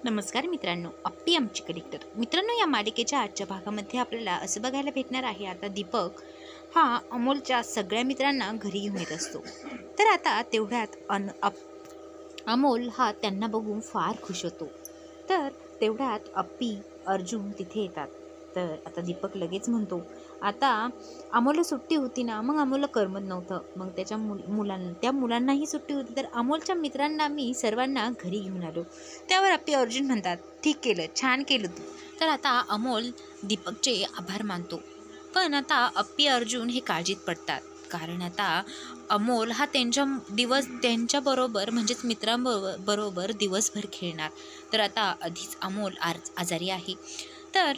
नमस्कार मित्रांनो, अप्पी आमची कलेक्टर. मित्रांनो, या मालिकेच्या आजच्या भागामध्ये आपल्याला असं बघायला भेटणार आहे. आता दीपक हा अमोलच्या सगळ्या मित्रांना घरी घेऊन येत असतो. तर आता तेवढ्यात अमोल हा त्यांना बघून फार खुश होतो. तर तेवढ्यात अप्पी, अर्जुन तिथे येतात. तर आता दीपक लगेच म्हणतो, आता अमोलला सुट्टी होती ना, मग अमोलला करमत नव्हतं. मग त्याच्या त्या मुलांनाही सुट्टी होती, तर अमोलच्या मित्रांना मी सर्वांना घरी घेऊन आलो. त्यावर अप्पी अर्जुन म्हणतात, ठीक केलं, छान केलं तू. तर आता अमोल दीपकचे आभार मानतो. पण आता अप्पी अर्जुन हे काळजीत पडतात. कारण आता अमोल हा त्यांच्याबरोबर म्हणजेच मित्रांबरोबर दिवसभर खेळणार. तर आता आधीच अमोल आजारी आहे. तर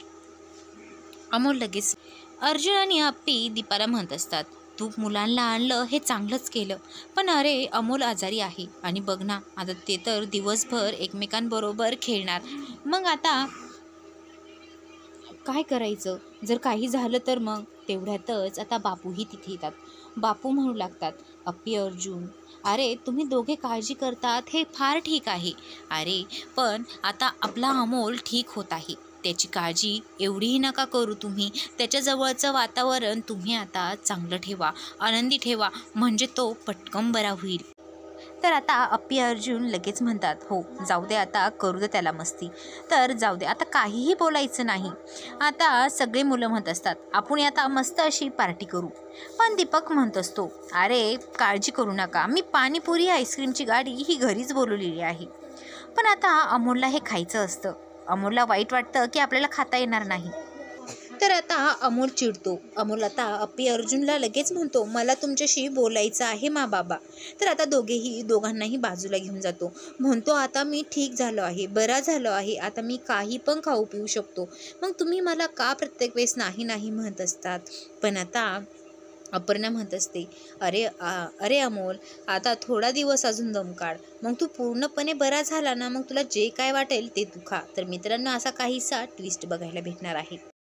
अमोल लगेच अर्जुन आणि अप्पी दीपाला म्हणत असतात, तू मुलांना आणलं हे चांगलंच केलं, पण अरे अमोल आजारी आहे आणि बघ ना, आता ते तर दिवसभर एकमेकांबरोबर खेळणार. मग आता काय करायचं? जर काही झालं तर मग? तेवढ्यातच आता बापूही तिथे येतात. बापू म्हणू लागतात, अप्पी अर्जुन, अरे तुम्ही दोघे काळजी करतात हे फार ठीक आहे. अरे पण आता आपला अमोल ठीक होत आहे, त्याची काळजी एवढीही नका करू तुम्ही. त्याच्याजवळचं वातावरण तुम्ही आता चांगलं ठेवा, आनंदी ठेवा, म्हणजे तो पटकन बरा होईल. तर आता अप्पी अर्जुन लगेच म्हणतात, हो जाऊ दे, आता करू दे त्याला मस्ती. तर जाऊ दे, आता काहीही बोलायचं नाही. आता सगळे मुलं म्हणत असतात, आपण आता मस्त अशी पार्टी करू. पण दीपक म्हणत असतो, अरे काळजी करू नका, मी पाणीपुरी आईस्क्रीमची गाडी ही घरीच बोलवलेली आहे. पण आता अमोलला हे खायचं असतं. अमोलला वाईट वाटतं की आपल्याला खाता येणार नाही. तर आता अमोल चिडतो. अमोल आता अप्पी अर्जुनला लगेच म्हणतो, मला तुमच्याशी बोलायचं आहे बाबा. तर आता दोघांनाही बाजूला घेऊन जातो. म्हणतो, आता मी ठीक झालो आहे, बरा झालो आहे, आता मी काही पण खाऊ पिऊ शकतो. मग तुम्ही मला का प्रत्येक वेळेस नाही नाही म्हणत असतात? पण आता अपर्णा म्हणत असते, अरे अमोल, आता थोडा दिवस अजून दम काढ, मग तू पूर्णपणे बरा झाला ना, मग तुला जे काय वाटेल ते तू खा. तर मित्रांनो, असा काहीसा ट्विस्ट बघायला भेटणार आहे.